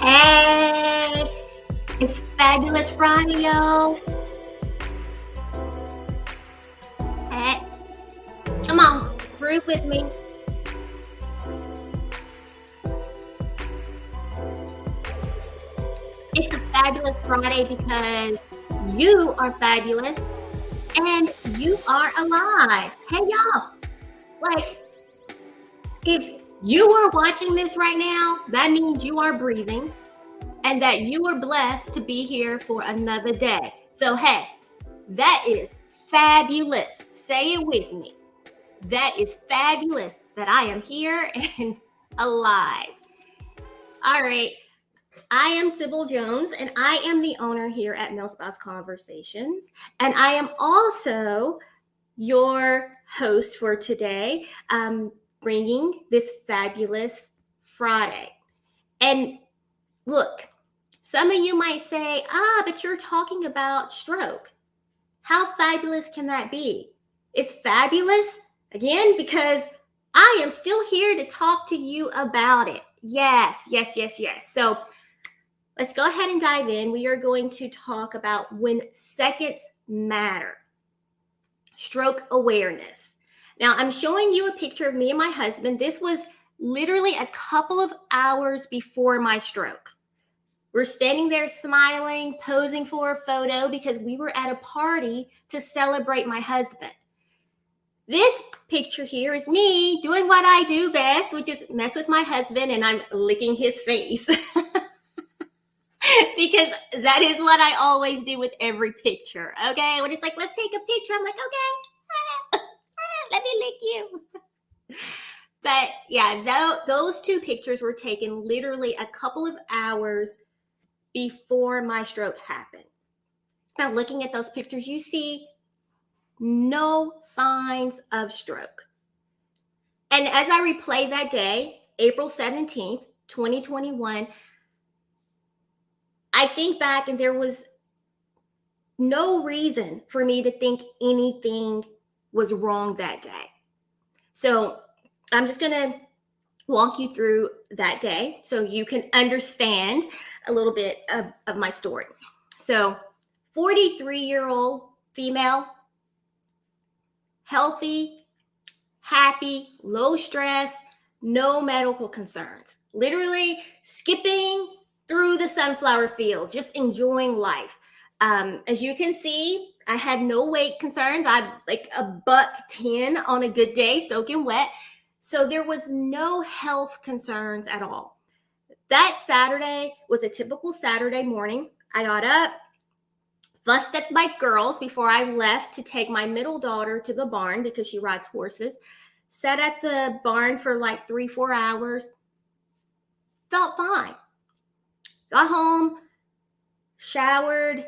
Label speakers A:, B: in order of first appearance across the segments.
A: Hey, it's Fabulous Friday, yo. Hey, come on, groove with me. It's a Fabulous Friday because you are fabulous and you are alive. Hey, y'all. Like, if you are watching this right now, that means you are breathing and that you are blessed to be here for another day. So, hey, that is fabulous. Say it with me. That is fabulous that I am here and alive. All right. I am Sybil Jones, and I am the owner here at Navy Spouse Conversations. And I am also your host for today, bringing this fabulous Friday. And look, some of you might say, but you're talking about stroke. How fabulous can that be? It's fabulous, again, because I am still here to talk to you about it. Yes. So let's go ahead and dive in. We are going to talk about when seconds matter. Stroke awareness. Now, I'm showing you a picture of me and my husband. This was literally a couple of hours before my stroke. We're standing there smiling, posing for a photo because we were at a party to celebrate my husband. This picture here is me doing what I do best, which is mess with my husband, and I'm licking his face. Because that is what I always do with every picture, okay? When it's like, let's take a picture, I'm like, okay, let me lick you. But yeah, those two pictures were taken literally a couple of hours before my stroke happened. Now, looking at those pictures, you see no signs of stroke. And as I replay that day, April 17th, 2021, I think back and there was no reason for me to think anything was wrong that day. So I'm just going to walk you through that day so you can understand a little bit of my story. So 43-year-old female, healthy, happy, low stress, no medical concerns. Literally skipping through the sunflower fields, just enjoying life. As you can see, I had no weight concerns. I'm like $110 on a good day, soaking wet. So there was no health concerns at all. That Saturday was a typical Saturday morning. I got up, fussed at my girls before I left to take my middle daughter to the barn because she rides horses. Sat at the barn for like 3-4 hours. Felt fine. Got home, showered.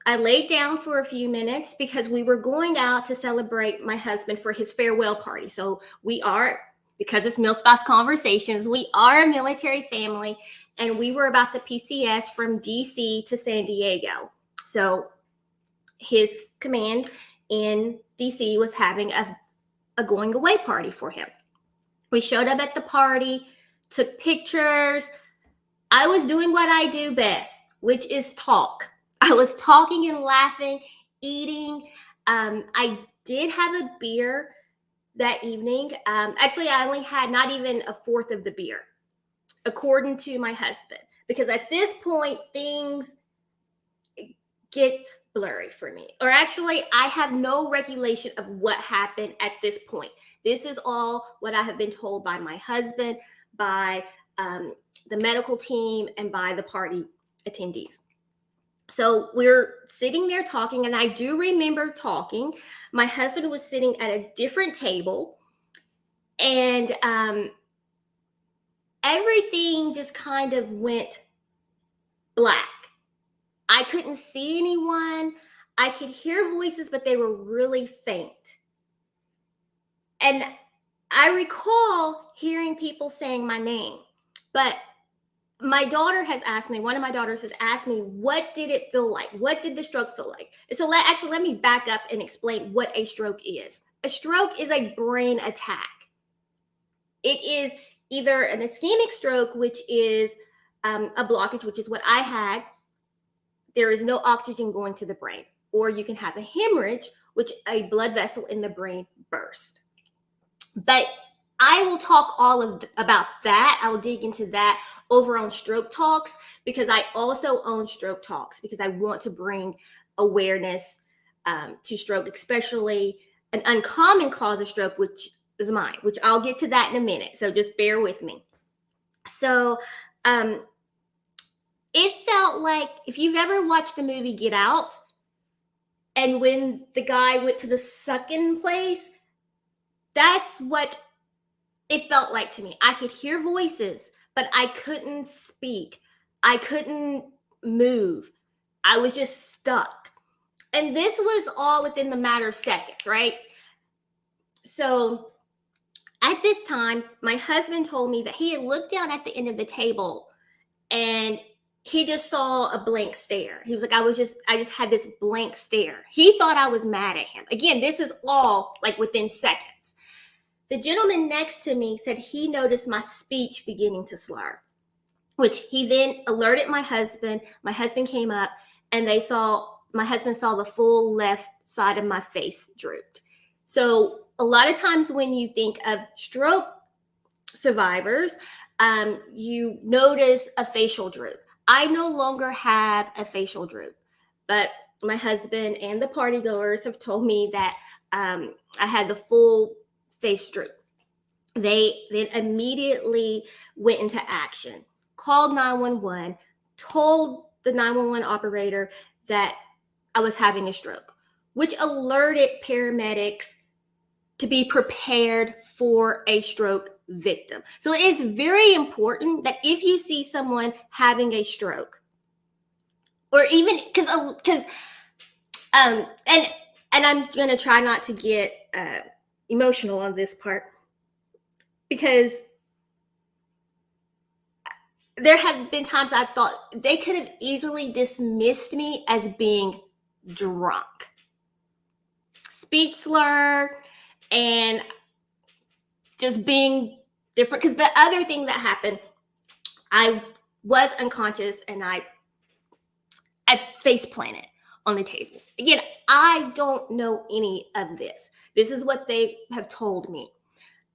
A: I laid down for a few minutes because we were going out to celebrate my husband for his farewell party. So we are, because it's Navy Spouse Conversations, we are a military family, and we were about to PCS from DC to San Diego. So his command in DC was having a going away party for him. We showed up at the party, took pictures. I was doing what I do best, which is talk. I was talking and laughing, eating. I did have a beer that evening. Actually, I only had not even a fourth of the beer, according to my husband, because at this point, things get blurry for me. Or actually, I have no regulation of what happened at this point. This is all what I have been told by my husband, by the medical team, and by the party attendees. So we're sitting there talking, and I do remember talking. My husband was sitting at a different table, and everything just kind of went black. I couldn't see anyone. I could hear voices, but they were really faint. And I recall hearing people saying my name, but my daughter has asked me, one of my daughters has asked me, what did it feel like? What did the stroke feel like? So let me back up and explain what a stroke is. A stroke is a brain attack. It is either an ischemic stroke, which is a blockage, which is what I had, there is no oxygen going to the brain. Or you can have a hemorrhage, which a blood vessel in the brain burst. But I will talk about that. I'll dig into that over on Stroke Talks, because I also own Stroke Talks, because I want to bring awareness to stroke, especially an uncommon cause of stroke, which is mine, which I'll get to that in a minute. So just bear with me. So it felt like, if you've ever watched the movie Get Out, and when the guy went to the sucking place, that's what it felt like to me. I could hear voices, but I couldn't speak. I couldn't move. I was just stuck. And this was all within the matter of seconds, right? So at this time, my husband told me that he had looked down at the end of the table and he just saw a blank stare. He was like, I just had this blank stare. He thought I was mad at him. Again, this is all like within seconds. The gentleman next to me said he noticed my speech beginning to slur, which he then alerted my husband. My husband came up and my husband saw the full left side of my face drooped. So a lot of times when you think of stroke survivors, you notice a facial droop. I no longer have a facial droop, but my husband and the party goers have told me that I had the full face droop. They then immediately went into action, called 911, told the 911 operator that I was having a stroke, which alerted paramedics to be prepared for a stroke victim. So it is very important that if you see someone having a stroke, or even because and I'm going to try not to get emotional on this part, because there have been times I've thought they could have easily dismissed me as being drunk, speech slur, and just being different. Because the other thing that happened, I was unconscious and I face planted on the table. Again, I don't know any of this. This is what they have told me.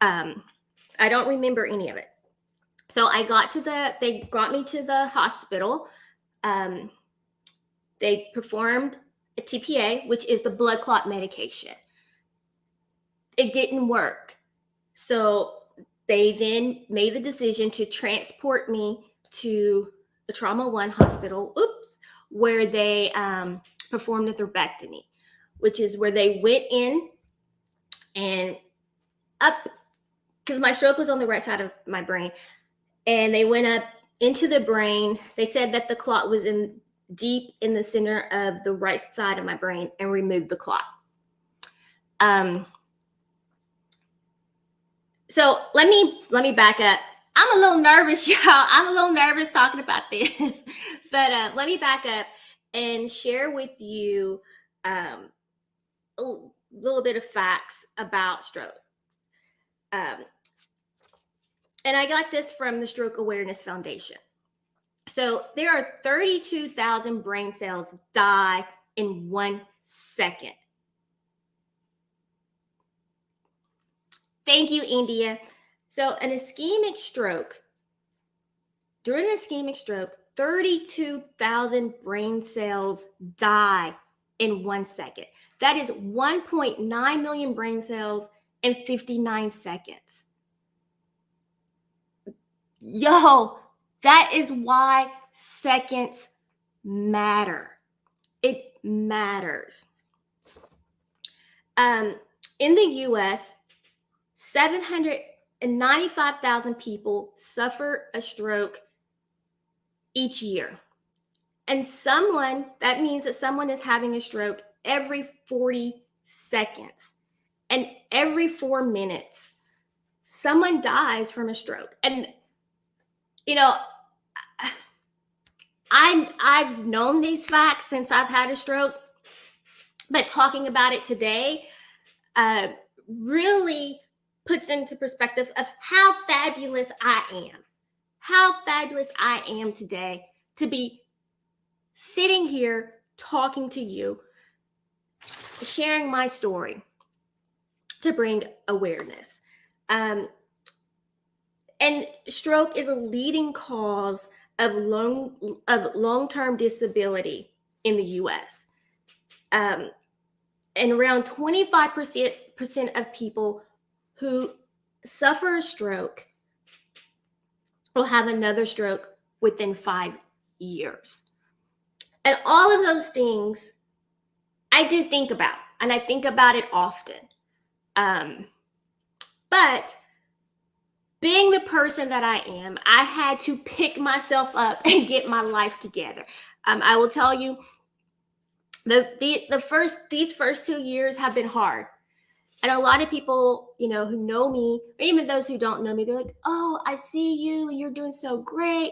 A: I don't remember any of it. So they brought me to the hospital. They performed a TPA, which is the blood clot medication. It didn't work. So they then made the decision to transport me to the Trauma 1 hospital, where they performed a thrombectomy, which is where they went in and up, because my stroke was on the right side of my brain, and they went up into the brain. They said that the clot was deep in the center of the right side of my brain, and removed the clot. So let me back up. I'm a little nervous, y'all. I'm a little nervous talking about this, but let me back up and share with you a little bit of facts about stroke. And I got this from the Stroke Awareness Foundation. So there are 32,000 brain cells die in 1 second. Thank you, India. So during an ischemic stroke, 32,000 brain cells die in 1 second. That is 1.9 million brain cells in 59 seconds. Yo, that is why seconds matter. It matters. In the US, 795,000 people suffer a stroke each year. And that means that someone is having a stroke every 40 seconds. And every 4 minutes, someone dies from a stroke. And, I've known these facts since I've had a stroke, but talking about it today really puts into perspective of how fabulous I am. how fabulous I am today to be sitting here talking to you, sharing my story to bring awareness. And stroke is a leading cause of long-term disability in the U.S. And around 25% of people who suffer a stroke will have another stroke within 5 years. And all of those things I do think about, and I think about it often. But being the person that I am, I had to pick myself up and get my life together. I will tell you, these first 2 years have been hard. And a lot of people, who know me, or even those who don't know me, they're like, oh, I see you and you're doing so great.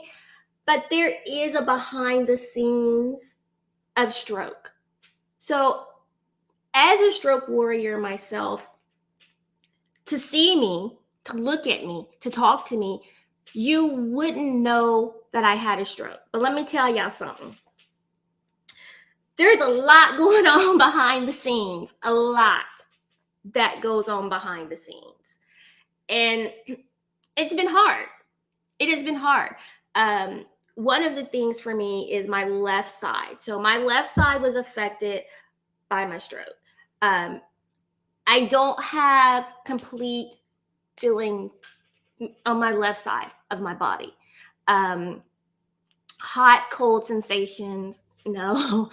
A: But there is a behind the scenes of stroke. So as a stroke warrior myself, to see me, to look at me, to talk to me, you wouldn't know that I had a stroke. But let me tell y'all something. There's a lot going on behind the scenes, a lot that goes on behind the scenes. And it's been hard. It has been hard. One of the things for me is my left side. So my left side was affected by my stroke. I don't have complete feeling on my left side of my body. Hot, cold sensations, no.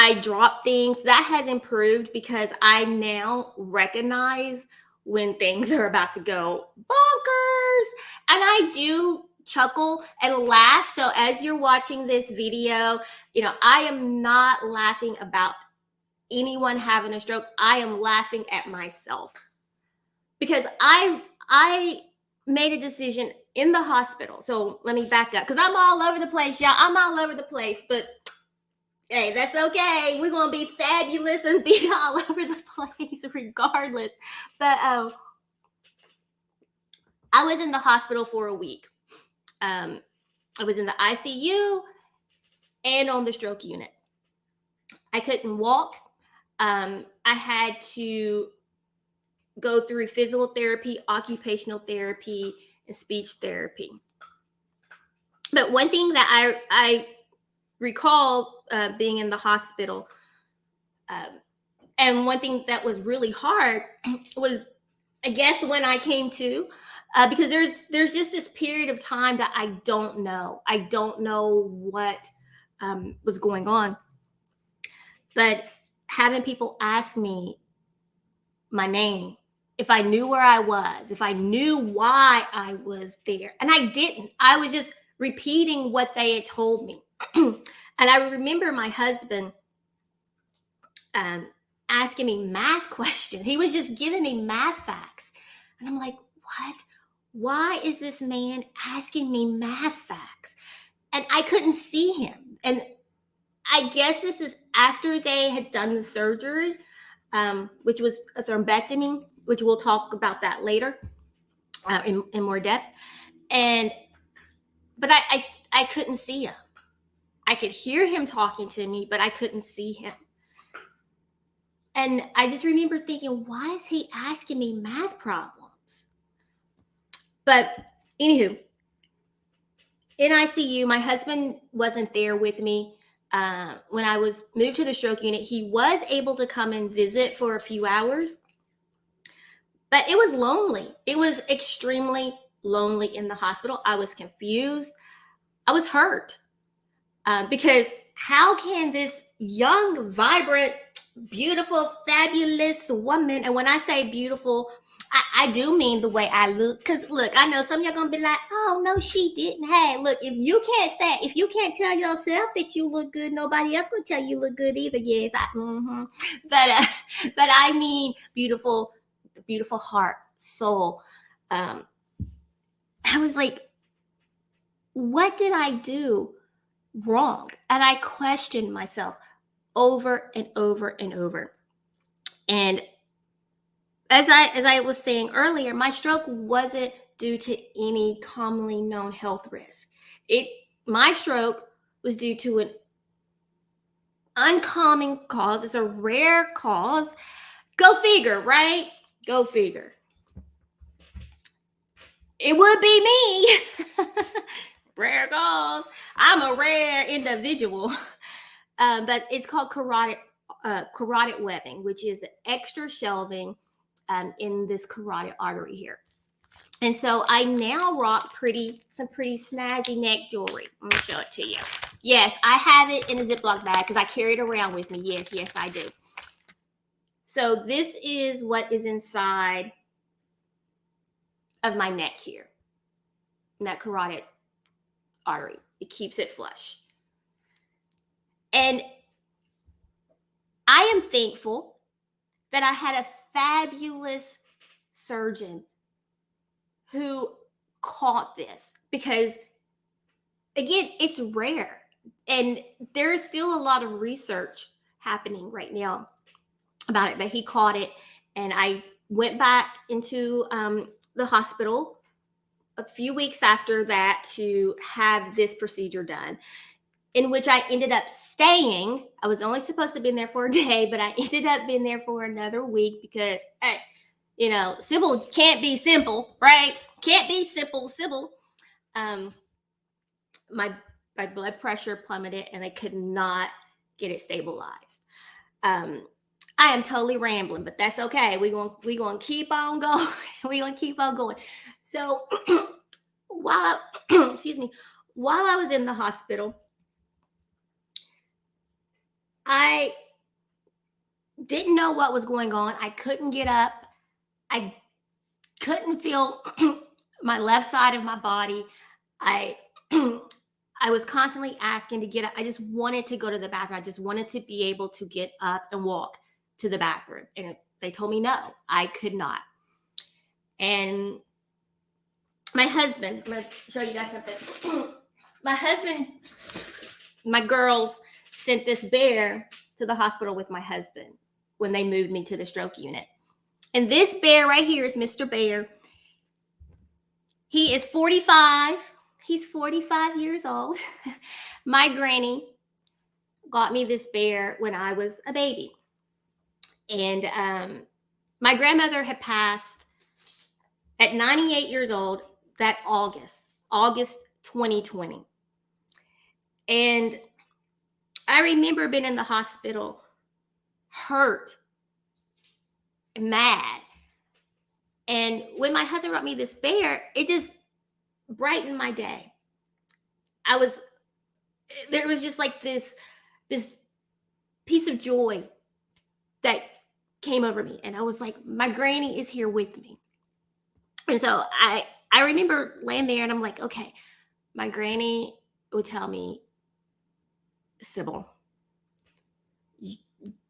A: I drop things. That has improved because I now recognize when things are about to go bonkers. And I do chuckle and laugh. So as you're watching this video, I am not laughing about anyone having a stroke. I am laughing at myself because I made a decision in the hospital. So let me back up because I'm all over the place, y'all. I'm all over the place, but hey, that's okay. We're going to be fabulous and be all over the place regardless. But I was in the hospital for a week. I was in the ICU and on the stroke unit. I couldn't walk. I had to go through physical therapy, occupational therapy, and speech therapy. But one thing that I recall being in the hospital, and one thing that was really hard was, I guess, when I came to, because there's just this period of time that I don't know. I don't know what was going on. But having people ask me my name, if I knew where I was, if I knew why I was there, and I didn't. I was just repeating what they had told me. And I remember my husband asking me math questions. He was just giving me math facts. And I'm like, what? Why is this man asking me math facts? And I couldn't see him. And I guess this is after they had done the surgery, which was a thrombectomy, which we'll talk about that later in more depth. But I couldn't see him. I could hear him talking to me, but I couldn't see him. And I just remember thinking, why is he asking me math problems? But anywho, in ICU, my husband wasn't there with me. When I was moved to the stroke unit, he was able to come and visit for a few hours. But it was lonely. It was extremely lonely in the hospital. I was confused. I was hurt. Because how can this young, vibrant, beautiful, fabulous woman, and when I say beautiful, I do mean the way I look. Because look, I know some of y'all gonna be like, oh no, she didn't. Hey, look, if you can't tell yourself that you look good, nobody else gonna tell you look good either. Yes, but I mean beautiful heart, soul. I was like, what did I do wrong? And I questioned myself over and over and over. And as I was saying earlier, my stroke wasn't due to any commonly known health risk. My stroke was due to an uncommon cause. It's a rare cause. Go figure, right? Go figure. It would be me. Rare cause. I'm a rare individual. But it's called carotid webbing, which is extra shelving in this carotid artery here. And so I now rock some pretty snazzy neck jewelry. I'm gonna show it to you. Yes, I have it in a Ziploc bag because I carry it around with me. Yes, I do. So this is what is inside of my neck here, in that carotid artery. It keeps it flush. And I am thankful that I had a fabulous surgeon who caught this, because again, it's rare and there's still a lot of research happening right now about it, but he caught it. And I went back into the hospital a few weeks after that to have this procedure done, in which I ended up staying. I was only supposed to be in there for a day, but I ended up being there for another week because, hey, you know, Sybil can't be simple, right? Can't be simple, Sybil. My blood pressure plummeted and they could not get it stabilized. I am totally rambling, but that's okay. We're gonna keep on going. We're gonna keep on going. So while I was in the hospital, I didn't know what was going on. I couldn't get up. I couldn't feel my left side of my body. I was constantly asking to get up. I just wanted to go to the bathroom. I just wanted to be able to get up and walk to the bathroom. And they told me no, I could not. And my husband, I'm going to show you guys something. My husband, my girls sent this bear to the hospital with my husband when they moved me to the stroke unit. And this bear right here is Mr. Bear. He is 45. He's 45 years old. My granny got me this bear when I was a baby. And my grandmother had passed at 98 years old that August 2020. And I remember being in the hospital, hurt, mad. And when my husband brought me this bear, it just brightened my day. There was just like this piece of joy that came over me. And I was like, my granny is here with me. And so I remember laying there and I'm like, okay, my granny would tell me, Sybil,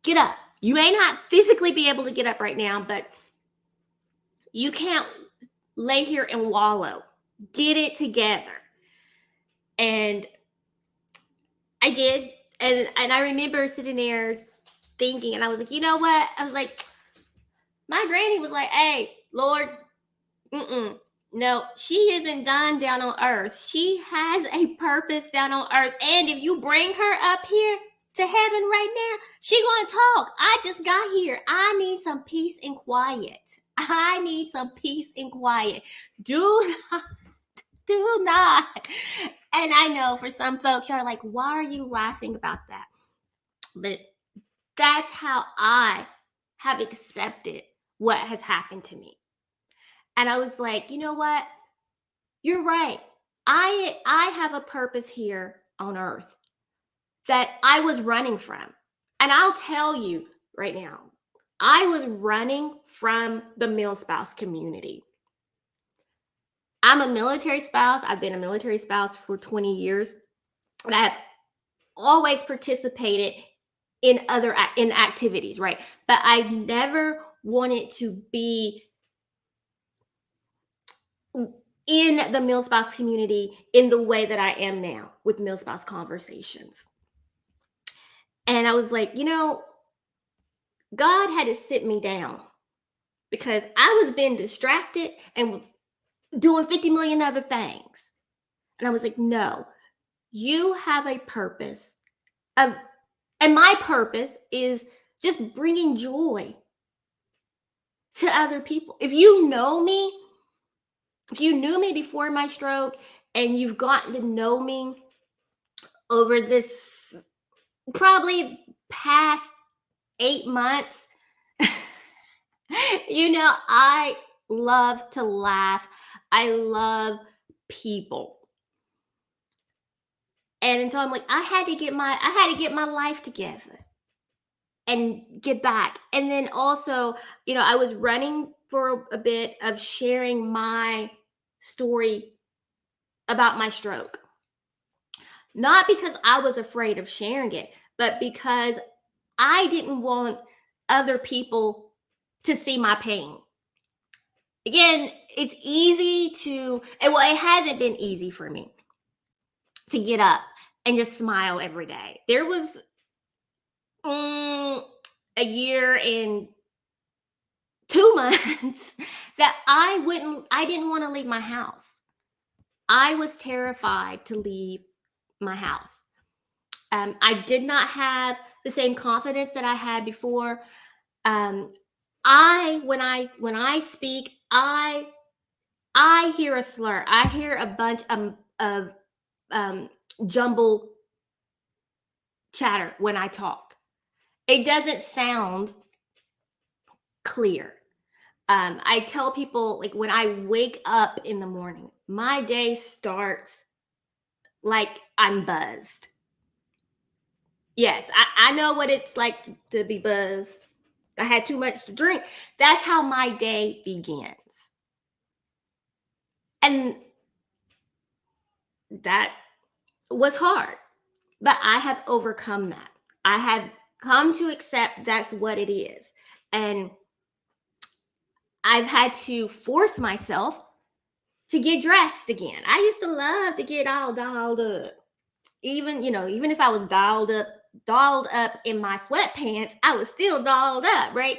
A: get up. You may not physically be able to get up right now, but you can't lay here and wallow. Get it together. And I did. And I remember sitting there thinking, and I was like, you know what? I was like, my granny was like, hey, Lord, no, she isn't done down on earth. She has a purpose down on earth. And if you bring her up here to heaven right now, she gonna talk. I just got here. I need some peace and quiet. I need some peace and quiet. Do not. And I know for some folks, you're like, why are you laughing about that? But that's how I have accepted what has happened to me. And I was like, you know what? You're right. I have a purpose here on earth that I was running from. And I'll tell you right now, I was running from the male spouse community. I'm a military spouse. I've been a military spouse for 20 years. And I have always participated in activities, right? But I never wanted to be in the male spouse community in the way that I am now with male spouse conversations. And I was like, you know, God had to sit me down because I was being distracted and doing 50 million other things. And I was like, no, you have a purpose of, and my purpose is just bringing joy to other people. If you know me, if you knew me before my stroke and you've gotten to know me over this probably past 8 months, I love to laugh. I love people. And so I'm like, I had to get my life together and get back. And then also, I was running for a bit of sharing my story about my stroke. Not because I was afraid of sharing it, but because I didn't want other people to see my pain. Again, it's easy it hasn't been easy for me to get up and just smile every day. There was a year and 2 months that I didn't want to leave my house. I was terrified to leave my house. I did not have the same confidence that I had before. When I speak, I hear a slur. I hear a bunch of jumble chatter when I talk. It doesn't sound clear. I tell people, like, when I wake up in the morning, my day starts like I'm buzzed. Yes, I know what it's like to be buzzed. I had too much to drink. That's how my day begins. And that was hard, but I have overcome that. I have come to accept that's what it is. And I've had to force myself to get dressed again. I used to love to get all dolled up. Even if I was dolled up in my sweatpants, I was still dolled up, right?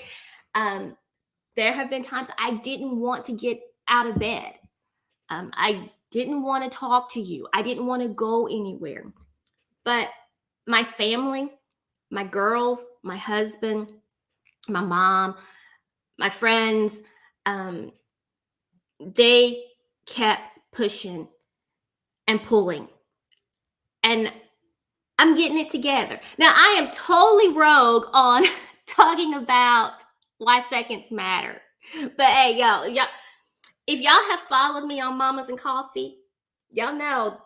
A: There have been times I didn't want to get out of bed. I didn't want to talk to you. I didn't want to go anywhere. But my family, my girls, my husband, my mom, my friends, they kept pushing and pulling. And I'm getting it together. Now, I am totally rogue on talking about why seconds matter. But hey, y'all, if y'all have followed me on Mamas and Coffee, y'all know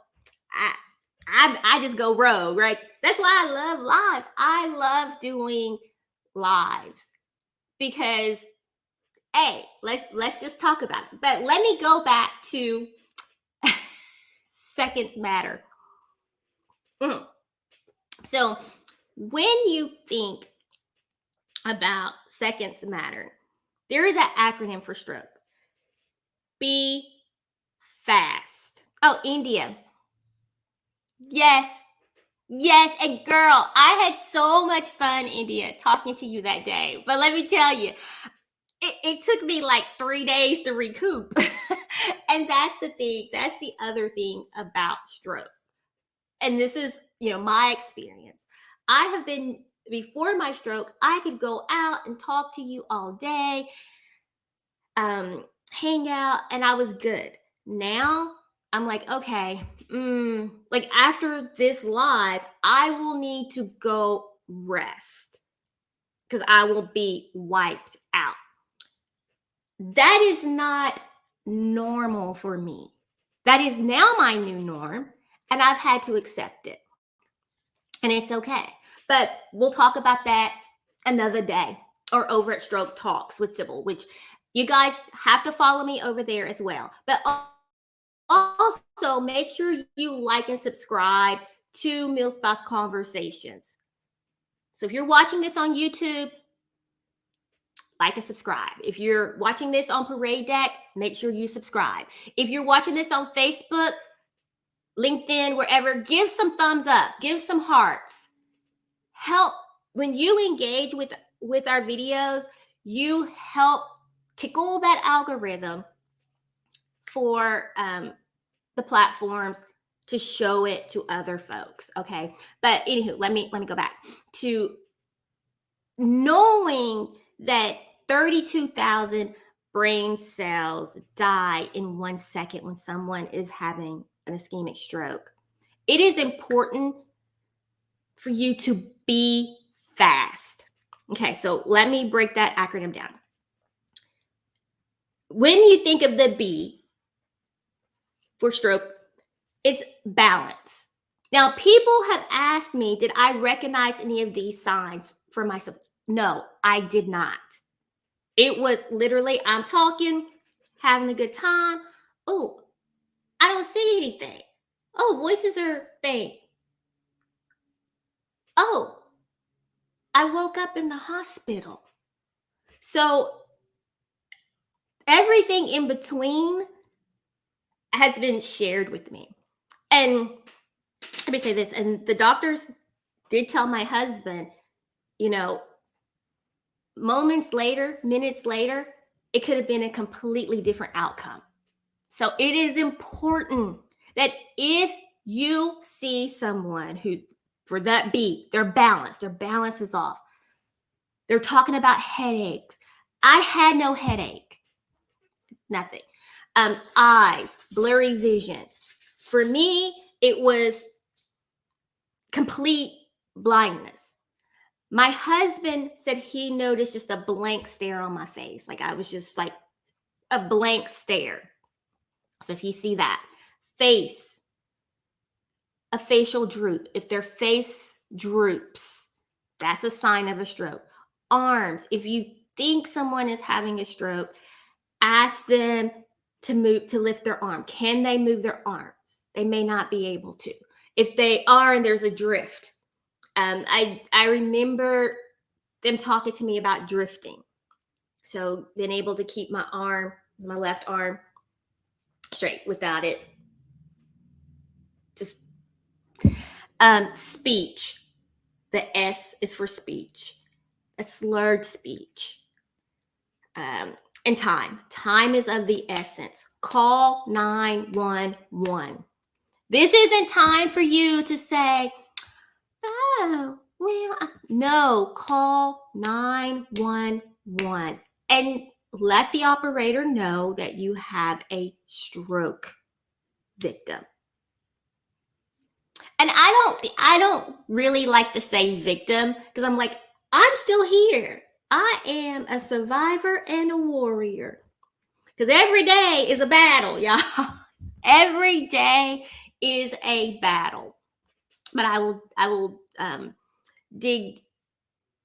A: I just go rogue, right? That's why I love lives. I love doing lives because, hey, let's just talk about it. But let me go back to seconds matter. So when you think about seconds matter, there is an acronym for strokes. Be fast. Oh, India. Yes. And girl, I had so much fun, India, talking to you that day. But let me tell you, it took me like 3 days to recoup. And that's the thing. That's the other thing about stroke. And this is, my experience. Before my stroke, I could go out and talk to you all day, hang out, and I was good. Now I'm like, okay, like after this live, I will need to go rest because I will be wiped out. That is not normal for me. That is now my new norm, and I've had to accept it. And it's okay. But we'll talk about that another day or over at Stroke Talks with Sybil, which you guys have to follow me over there as well. But also make sure you like and subscribe to Meal Spouse Conversations. So if you're watching this on YouTube, like and subscribe. If you're watching this on Parade Deck, make sure you subscribe. If you're watching this on Facebook, LinkedIn, wherever, give some thumbs up, give some hearts. Help when you engage with our videos, you help tickle that algorithm for the platforms to show it to other folks. Okay. But anywho, let me go back to knowing that 32,000 brain cells die in 1 second when someone is having an ischemic stroke. It is important for you to be fast. Okay, so let me break that acronym down. When you think of the B for stroke, it's balance. Now, people have asked me, did I recognize any of these signs for myself? No, I did not. It was literally, I'm talking, having a good time. Oh, I don't see anything. Oh, voices are faint. Oh, I woke up in the hospital. So everything in between has been shared with me. And let me say this, and the doctors did tell my husband, you know, moments later, minutes later, it could have been a completely different outcome. So it is important that if you see someone who's for that B, their balance is off. They're talking about headaches. I had no headache, nothing. Eyes, blurry vision. For me, it was complete blindness. My husband said he noticed just a blank stare on my face. Like I was just like a blank stare. So if you see that, face, a facial droop. If their face droops, that's a sign of a stroke. Arms, if you think someone is having a stroke, ask them to lift their arm. Can they move their arms? They may not be able to. If they are and there's a drift, I remember them talking to me about drifting. So being able to keep my left arm straight without it. Just speech. The S is for speech. A slurred speech. And time. Time is of the essence. Call 911. This isn't time for you to say, oh, well, no, call 911 and let the operator know that you have a stroke victim. And I don't really like to say victim because I'm like, I'm still here. I am a survivor and a warrior. Because every day is a battle, y'all. Every day is a battle. But I will dig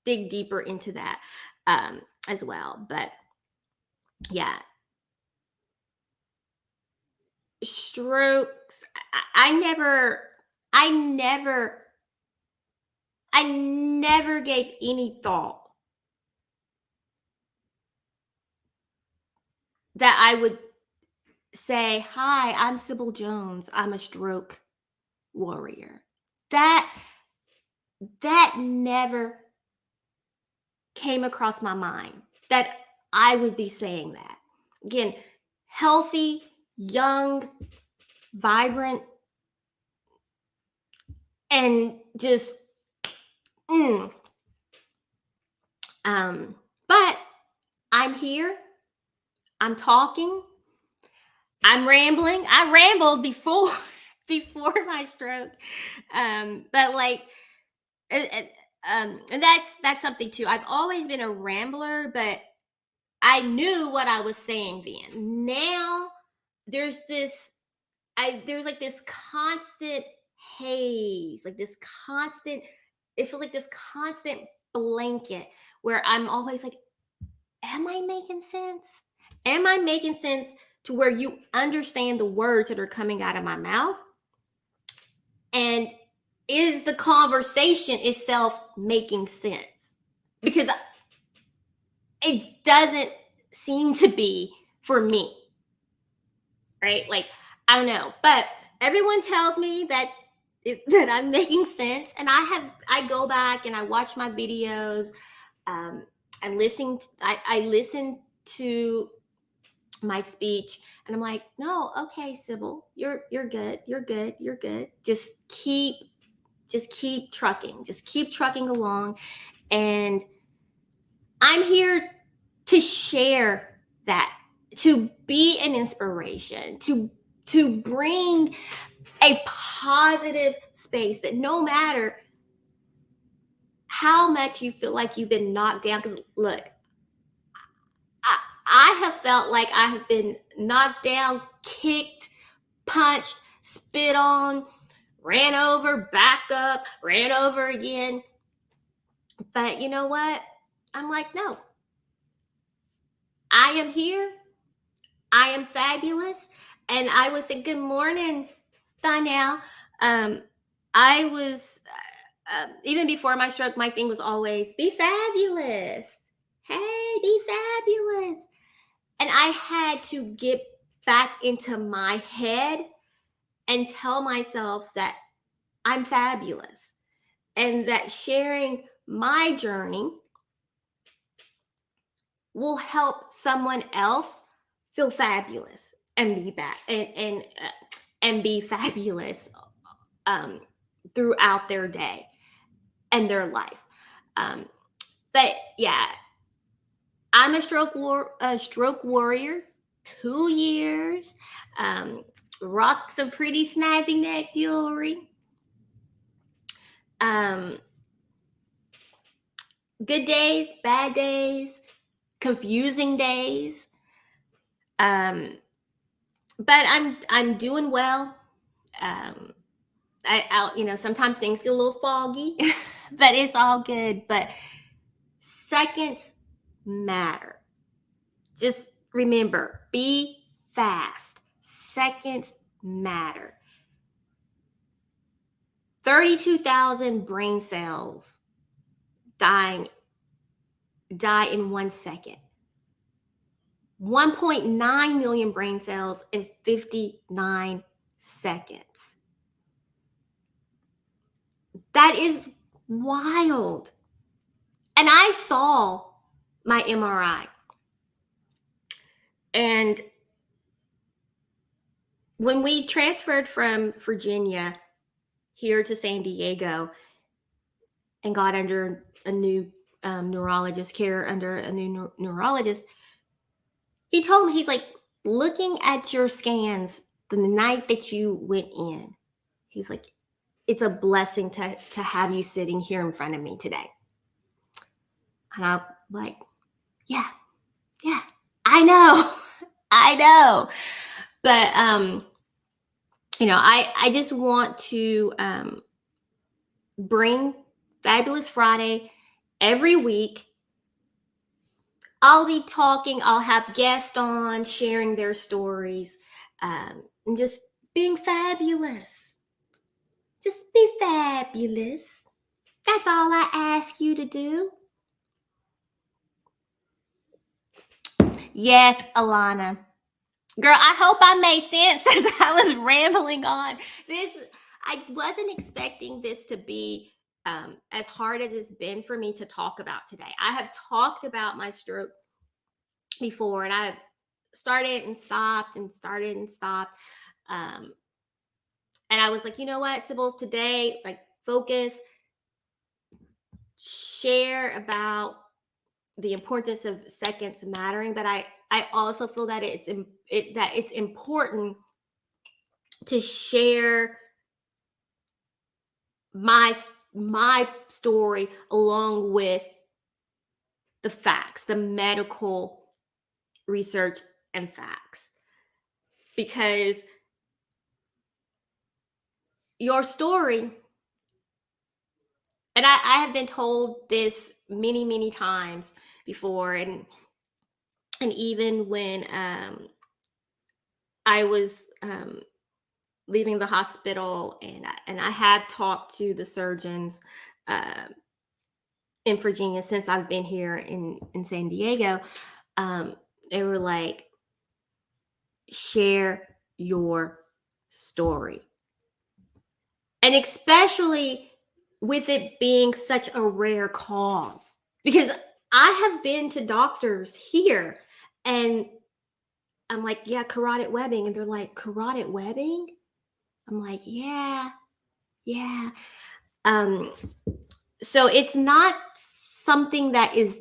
A: deeper into that as well. But yeah, strokes. I never gave any thought that I would say, hi, I'm Sybil Jones. I'm a stroke warrior. That never came across my mind that I would be saying that. Again, healthy, young, vibrant, and just, but I'm here. I'm talking. I'm rambling. I rambled before my stroke. But like, and that's something too. I've always been a rambler, but I knew what I was saying then. Now there's like this constant haze, like this constant, it feels like this constant blanket where I'm always like, am I making sense? Am I making sense to where you understand the words that are coming out of my mouth? And is the conversation itself making sense? Because it doesn't seem to be for me, right? Like, I don't know, but everyone tells me that I'm making sense. And I go back and I watch my videos. I listen to my speech, and I'm like, no, okay, Sybil, you're good, you're good, you're good. Just keep trucking, just keep trucking along. And I'm here to share that, to be an inspiration, to bring a positive space that no matter how much you feel like you've been knocked down, because look, I have felt like I have been knocked down, kicked, punched, spit on, ran over, back up, ran over again. But you know what? I'm like, no, I am here. I am fabulous. And I was saying, good morning, Donnell. I was, even before my stroke, my thing was always be fabulous. Hey, be fabulous. And I had to get back into my head and tell myself that I'm fabulous and that sharing my journey will help someone else feel fabulous and be back and be fabulous throughout their day and their life. But yeah, I'm a stroke warrior. 2 years. Rock some pretty snazzy neck jewelry. Good days, bad days, confusing days. But I'm doing well. Sometimes things get a little foggy, but it's all good. But seconds matter. Just remember, be fast. Seconds matter. 32,000 brain cells die in 1 second. 1.9 million brain cells in 59 seconds. That is wild. And I saw my MRI. And when we transferred from Virginia here to San Diego and got under a new neurologist, he told me, he's like, looking at your scans the night that you went in, he's like, it's a blessing to have you sitting here in front of me today. And I'm like, yeah, I know. I know. But, I just want to bring Fabulous Friday every week. I'll be talking, I'll have guests on, sharing their stories, and just being fabulous. Just be fabulous. That's all I ask you to do. Yes, Alana. Girl, I hope I made sense as I was rambling on. I wasn't expecting this to be as hard as it's been for me to talk about today. I have talked about my stroke before, and I've started and stopped and started and stopped. And I was like, you know what, Sybil, today, like, focus, share about the importance of seconds mattering. But I also feel that it's important to share my story along with the facts, the medical research and facts, because your story, and I have been told this many, many times before, and even when I was leaving the hospital, and I have talked to the surgeons in Virginia since I've been here in San Diego. They were like, share your story. And especially with it being such a rare cause, because I have been to doctors here And I'm like, yeah, carotid webbing. And they're like, carotid webbing? I'm like, yeah. So it's not something that is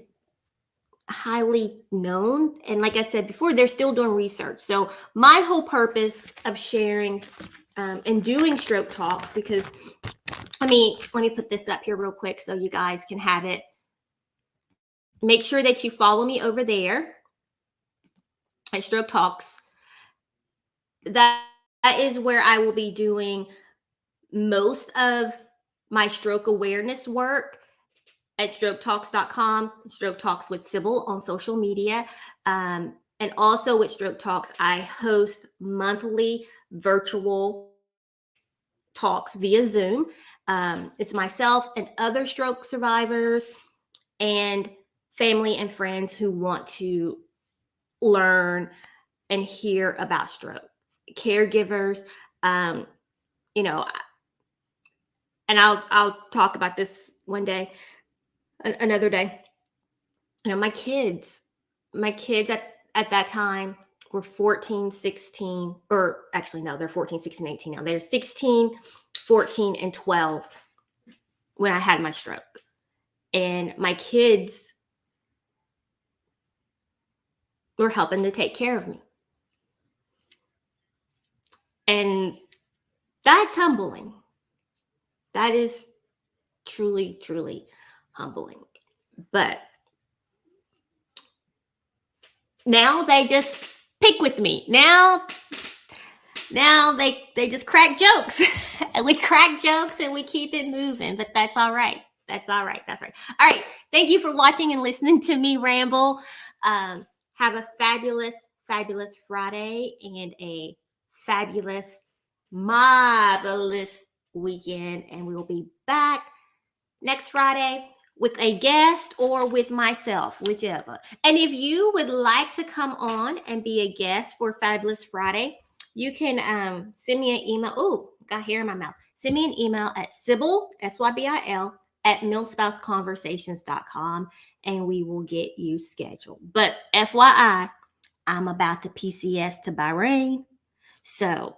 A: highly known. And like I said before, they're still doing research. So my whole purpose of sharing and doing stroke talks, because let me put this up here real quick so you guys can have it. Make sure that you follow me over there at Stroke Talks. That is where I will be doing most of my stroke awareness work at stroketalks.com, Stroke Talks with Sybil on social media. And also with Stroke Talks, I host monthly virtual talks via Zoom. It's myself and other stroke survivors and family and friends who want to learn and hear about stroke. Caregivers, you know, and I'll talk about this one day, another day. You know, my kids at that time were 14, 16, or actually, no, they're 14, 16, 18 now. They're 16, 14, and 12 when I had my stroke. And my kids were helping to take care of me. And that's humbling. That is truly, truly humbling. But now they just pick with me. Now they just crack jokes. And we crack jokes and we keep it moving. But that's all right. That's all right. All right. Thank you for watching and listening to me ramble. Have a fabulous, fabulous Friday and a fabulous, marvelous weekend. And we'll be back next Friday with a guest or with myself, whichever. And if you would like to come on and be a guest for Fabulous Friday, you can send me an email. Oh, got hair in my mouth. Send me an email at Sybil, Sybil, at millspouseconversations.com, and we will get you scheduled. But FYI, I'm about to PCS to Bahrain. So,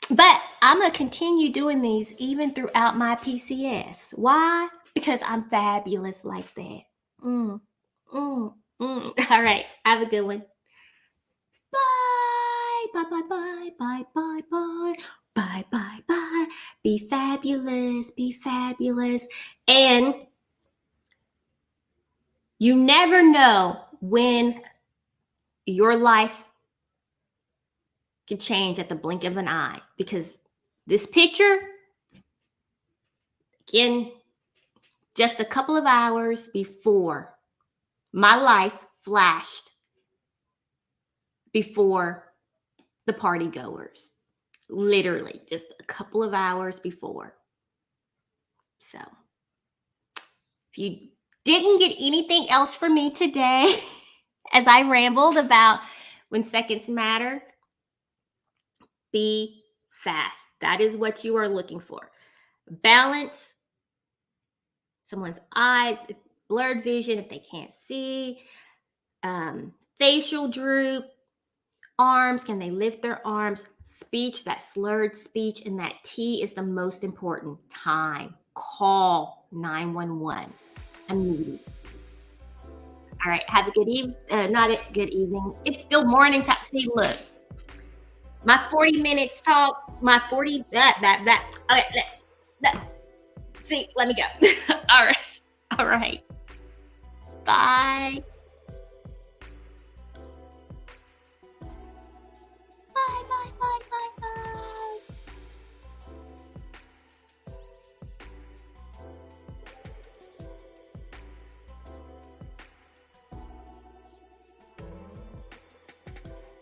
A: but I'm going to continue doing these even throughout my PCS. Why? Because I'm fabulous like that. All right. Have a good one. Bye. Bye. Be fabulous. Be fabulous. And you never know when your life can change at the blink of an eye, because this picture, again, just a couple of hours before my life flashed before the party goers, literally just a couple of hours before. So if you didn't get anything else from me today, as I rambled about when seconds matter, be fast. That is what you are looking for. Balance someone's eyes, blurred vision if they can't see, facial droop, arms, can they lift their arms, speech, that slurred speech, and that T is the most important. Time. Call 911 immediately. All right, have a good evening. Not a good evening. It's still morning time. See, look, my 40 minutes talk, my 40, that. Okay, see, let me go. All right. Bye.